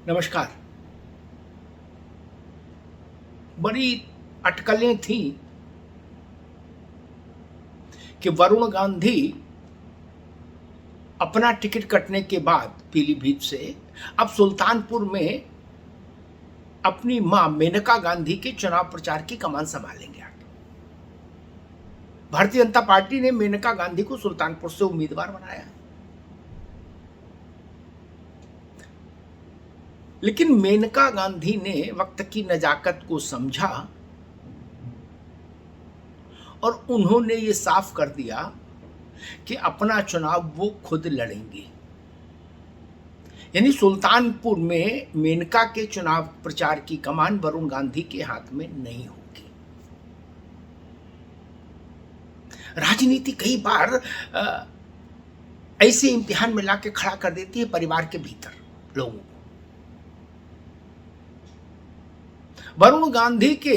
नमस्कार। बड़ी अटकलें थी कि वरुण गांधी अपना टिकट कटने के बाद पीलीभीत से अब सुल्तानपुर में अपनी मां मेनका गांधी के चुनाव प्रचार की कमान संभालेंगे। आगे भारतीय जनता पार्टी ने मेनका गांधी को सुल्तानपुर से उम्मीदवार बनाया, लेकिन मेनका गांधी ने वक्त की नजाकत को समझा और उन्होंने ये साफ कर दिया कि अपना चुनाव वो खुद लड़ेंगे। यानी सुल्तानपुर में मेनका के चुनाव प्रचार की कमान वरुण गांधी के हाथ में नहीं होगी। राजनीति कई बार ऐसे इम्तिहान में लाके खड़ा कर देती है परिवार के भीतर लोगों को। वरुण गांधी के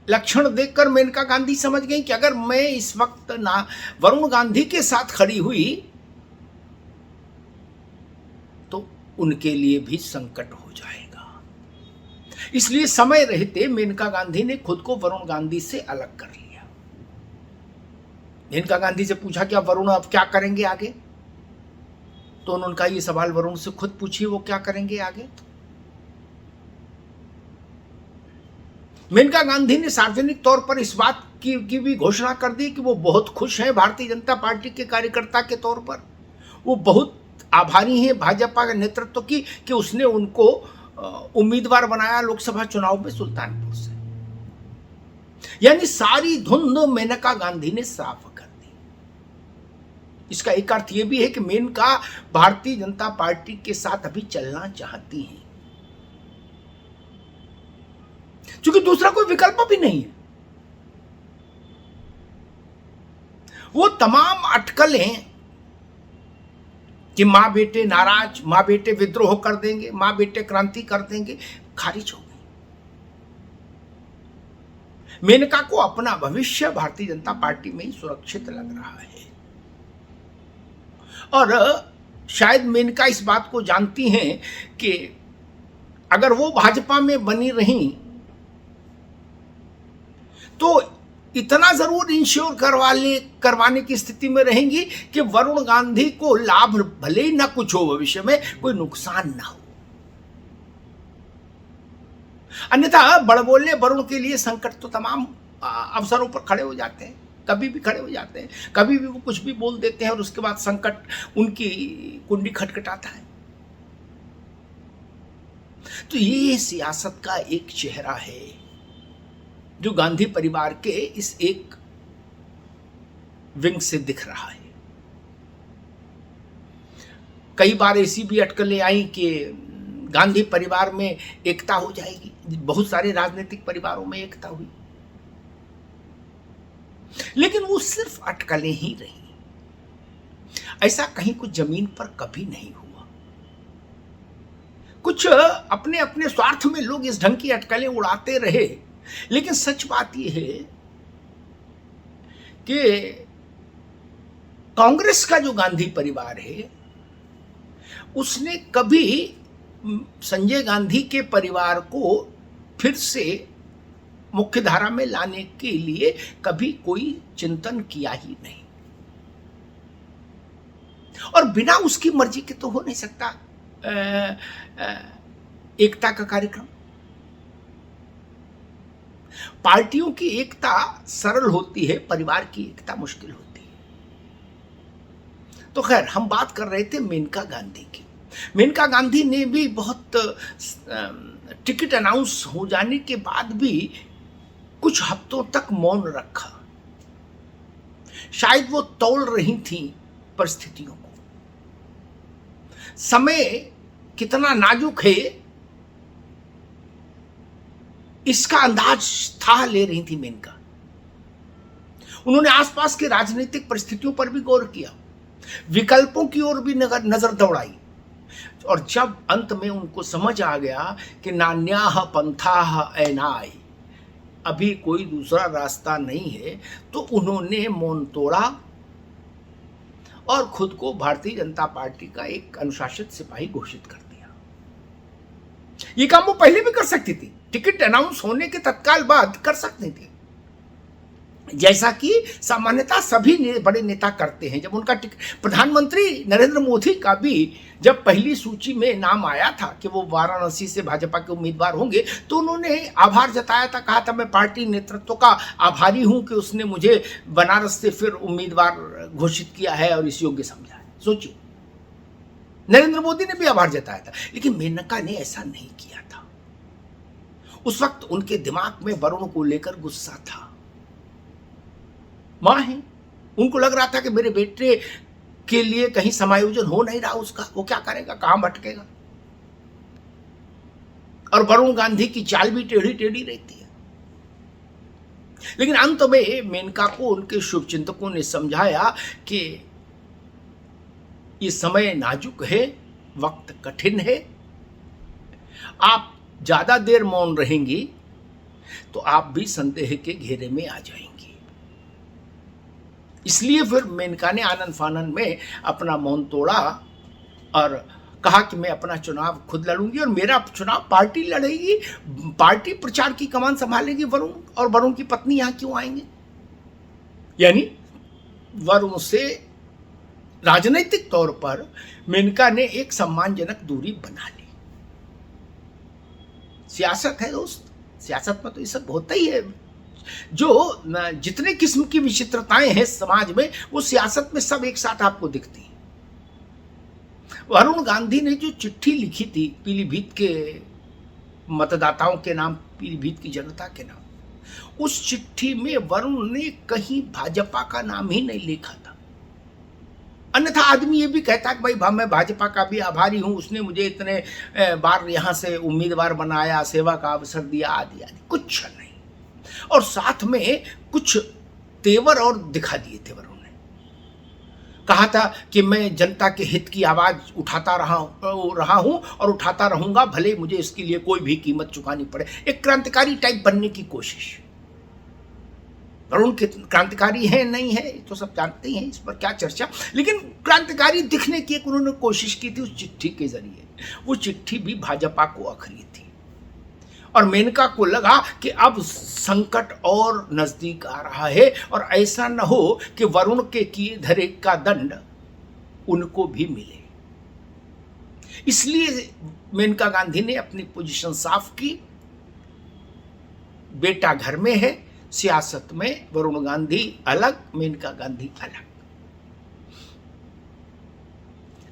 लक्षण देखकर मेनका गांधी समझ गई कि अगर मैं इस वक्त ना वरुण गांधी के साथ खड़ी हुई तो उनके लिए भी संकट हो जाएगा। इसलिए समय रहते मेनका गांधी ने खुद को वरुण गांधी से अलग कर लिया। मेनका गांधी से पूछा कि अब वरुण अब क्या करेंगे आगे, तो उन्होंने कहा ये सवाल वरुण से खुद पूछिए वो क्या करेंगे आगे। मेनका गांधी ने सार्वजनिक तौर पर इस बात की भी घोषणा कर दी कि वो बहुत खुश हैं भारतीय जनता पार्टी के कार्यकर्ता के तौर पर। वो बहुत आभारी हैं भाजपा के नेतृत्व की कि उसने उनको उम्मीदवार बनाया लोकसभा चुनाव में सुल्तानपुर से। यानी सारी धुंध मेनका गांधी ने साफ कर दी। इसका एक अर्थ यह भी है कि मेनका भारतीय जनता पार्टी के साथ अभी चलना चाहती हैं, क्योंकि दूसरा कोई विकल्प भी नहीं है। वो तमाम अटकलें कि मां बेटे नाराज, मां बेटे विद्रोह कर देंगे, मां बेटे क्रांति कर देंगे, खारिज हो गई। मेनका को अपना भविष्य भारतीय जनता पार्टी में ही सुरक्षित लग रहा है और शायद मेनका इस बात को जानती हैं कि अगर वो भाजपा में बनी रहीं तो इतना जरूर इंश्योर करवाने की स्थिति में रहेंगी कि वरुण गांधी को लाभ भले ही ना कुछ हो, भविष्य में कोई नुकसान ना हो। अन्यथा बड़बोले वरुण के लिए संकट तो तमाम अवसरों पर खड़े हो जाते हैं, कभी भी खड़े हो जाते हैं, कभी भी वो कुछ भी बोल देते हैं और उसके बाद संकट उनकी कुंडी खटखटाता है। तो ये सियासत का एक चेहरा है जो गांधी परिवार के इस एक विंग से दिख रहा है। कई बार ऐसी भी अटकलें आई कि गांधी परिवार में एकता हो जाएगी, बहुत सारे राजनीतिक परिवारों में एकता हुई, लेकिन वो सिर्फ अटकलें ही रही। ऐसा कहीं कुछ जमीन पर कभी नहीं हुआ। कुछ अपने अपने स्वार्थ में लोग इस ढंग की अटकलें उड़ाते रहे, लेकिन सच बात यह है कि कांग्रेस का जो गांधी परिवार है उसने कभी संजय गांधी के परिवार को फिर से मुख्यधारा में लाने के लिए कभी कोई चिंतन किया ही नहीं, और बिना उसकी मर्जी के तो हो नहीं सकता एकता का कार्यक्रम। पार्टियों की एकता सरल होती है, परिवार की एकता मुश्किल होती है। तो खैर हम बात कर रहे थे मेनका गांधी की। मेनका गांधी ने भी बहुत टिकट अनाउंस हो जाने के बाद भी कुछ हफ्तों तक मौन रखा। शायद वो तौल रही थी परिस्थितियों को। समय कितना नाजुक है इसका अंदाज था ले रही थी मेनका। उन्होंने आसपास के राजनीतिक परिस्थितियों पर भी गौर किया, विकल्पों की ओर भी नजर दौड़ाई, और जब अंत में उनको समझ आ गया कि नान्याह पंथाह ऐनाय, अभी कोई दूसरा रास्ता नहीं है, तो उन्होंने मौन तोड़ा और खुद को भारतीय जनता पार्टी का एक अनुशासित सिपाही घोषित कर दिया। ये काम वो पहले भी कर सकती थी, टिकट अनाउंस होने के तत्काल बाद कर सकती थी, जैसा कि सामान्यतः सभी बड़े नेता करते हैं। जब उनका प्रधानमंत्री नरेंद्र मोदी का भी जब पहली सूची में नाम आया था कि वो वाराणसी से भाजपा के उम्मीदवार होंगे, तो उन्होंने आभार जताया था, कहा था मैं पार्टी नेतृत्व का आभारी हूं कि उसने मुझे बनारस से फिर उम्मीदवार घोषित किया है और इस योग्य समझा है। सोचिए, नरेंद्र मोदी ने भी आभार जताया था, लेकिन मेनका ने ऐसा नहीं किया था। उस वक्त उनके दिमाग में वरुण को लेकर गुस्सा था। मां है, उनको लग रहा था कि मेरे बेटे के लिए कहीं समायोजन हो नहीं रहा उसका, वो क्या करेगा, कहां भटकेगा। और वरुण गांधी की चाल भी टेढ़ी टेढ़ी रहती है। लेकिन अंत में मेनका को उनके शुभचिंतकों ने समझाया कि ये समय नाजुक है, वक्त कठिन है, आप ज्यादा देर मौन रहेंगी तो आप भी संदेह के घेरे में आ जाएंगी। इसलिए फिर मेनका ने आनंद फानन में अपना मौन तोड़ा और कहा कि मैं अपना चुनाव खुद लड़ूंगी और मेरा चुनाव पार्टी लड़ेगी, पार्टी प्रचार की कमान संभालेगी वरुण, और वरुण की पत्नी यहां क्यों आएंगे। यानी वरुण से राजनीतिक तौर पर मेनका ने एक सम्मानजनक दूरी बना ली। सियासत है दोस्त, सियासत में तो ये सब होता ही है। जो जितने किस्म की विचित्रताएं हैं समाज में, वो सियासत में सब एक साथ आपको दिखती हैं। वरुण गांधी ने जो चिट्ठी लिखी थी पीलीभीत के मतदाताओं के नाम, पीलीभीत की जनता के नाम, उस चिट्ठी में वरुण ने कहीं भाजपा का नाम ही नहीं लिखा था। अन्यथा आदमी ये भी कहता कि भाई मैं भाजपा का भी आभारी हूं, उसने मुझे इतने बार यहां से उम्मीदवार बनाया, सेवा का अवसर दिया, आदि आदि। कुछ नहीं, और साथ में कुछ तेवर और दिखा दिए थे। वरुण ने कहा था कि मैं जनता के हित की आवाज उठाता रहा हूं और उठाता रहूंगा, भले मुझे इसके लिए कोई भी कीमत चुकानी पड़े। एक क्रांतिकारी टाइप बनने की कोशिश। वरुण क्रांतिकारी है नहीं है तो सब जानते ही हैं, इस पर क्या चर्चा। लेकिन क्रांतिकारी दिखने की एक उन्होंने कोशिश की थी उस चिट्ठी के जरिए। वो चिट्ठी भी भाजपा को अखरी थी और मेनका को लगा कि अब संकट और नजदीक आ रहा है और ऐसा न हो कि वरुण के किए धरे का दंड उनको भी मिले। इसलिए मेनका गांधी ने अपनी पोजीशन साफ की। बेटा घर में है, सियासत में वरुण गांधी अलग, मेनका गांधी अलग।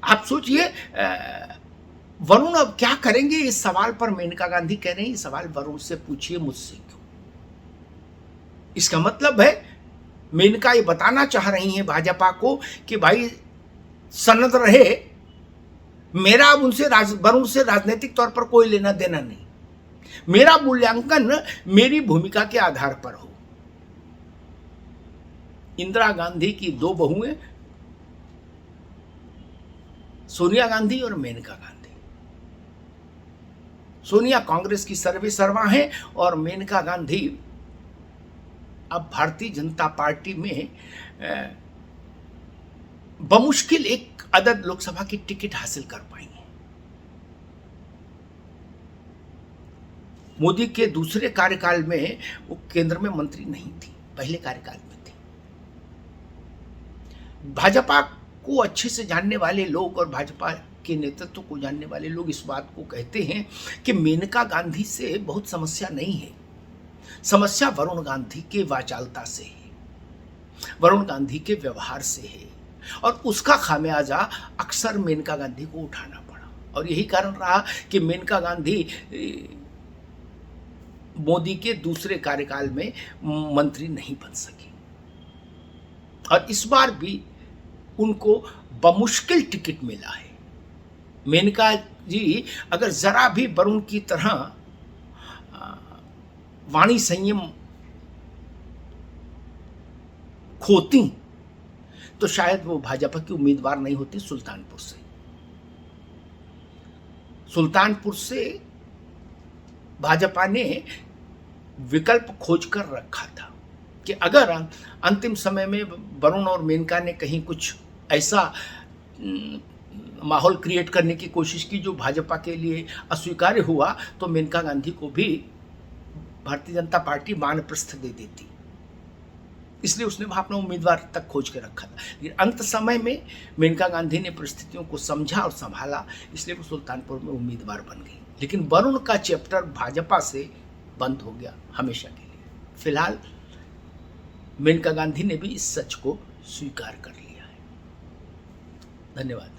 आप सोचिए वरुण अब क्या करेंगे, इस सवाल पर मेनका गांधी कह रहे हैं ये सवाल वरुण से पूछिए, मुझसे क्यों। इसका मतलब है मेनका ये बताना चाह रही हैं भाजपा को कि भाई सनद रहे, मेरा अब उनसे वरुण से राजनीतिक तौर पर कोई लेना देना नहीं, मेरा मूल्यांकन मेरी भूमिका के आधार पर हो। इंदिरा गांधी की दो बहुएं, सोनिया गांधी और मेनका गांधी। सोनिया कांग्रेस की सर्वे सर्वा है और मेनका गांधी अब भारतीय जनता पार्टी में बमुश्किल एक अदद लोकसभा की टिकट हासिल कर पाएंगे। मोदी के दूसरे कार्यकाल में वो केंद्र में मंत्री नहीं थी, पहले कार्यकाल में थी। भाजपा को अच्छे से जानने वाले लोग और भाजपा के नेतृत्व को जानने वाले लोग इस बात को कहते हैं कि मेनका गांधी से बहुत समस्या नहीं है, समस्या वरुण गांधी के वाचालता से है, वरुण गांधी के व्यवहार से है, और उसका खामियाजा अक्सर मेनका गांधी को उठाना पड़ा। और यही कारण रहा कि मेनका गांधी मोदी के दूसरे कार्यकाल में मंत्री नहीं बन सकी और इस बार भी उनको बमुश्किल टिकट मिला है। मेनका जी अगर जरा भी वरुण की तरह वाणी संयम खोती तो शायद वो भाजपा की उम्मीदवार नहीं होती। सुल्तानपुर से भाजपा ने विकल्प खोज कर रखा था कि अगर अंतिम समय में वरुण और मेनका ने कहीं कुछ ऐसा माहौल क्रिएट करने की कोशिश की जो भाजपा के लिए अस्वीकार्य हुआ, तो मेनका गांधी को भी भारतीय जनता पार्टी वानप्रस्थ दे देती, इसलिए उसने वहाँ अपना उम्मीदवार तक खोज के रखा था। लेकिन अंत समय में मेनका गांधी ने परिस्थितियों को समझा और संभाला, इसलिए वो सुल्तानपुर में उम्मीदवार बन गई। लेकिन वरुण का चैप्टर भाजपा से बंद हो गया हमेशा के लिए। फिलहाल मेनका गांधी ने भी इस सच को स्वीकार कर लिया है। धन्यवाद।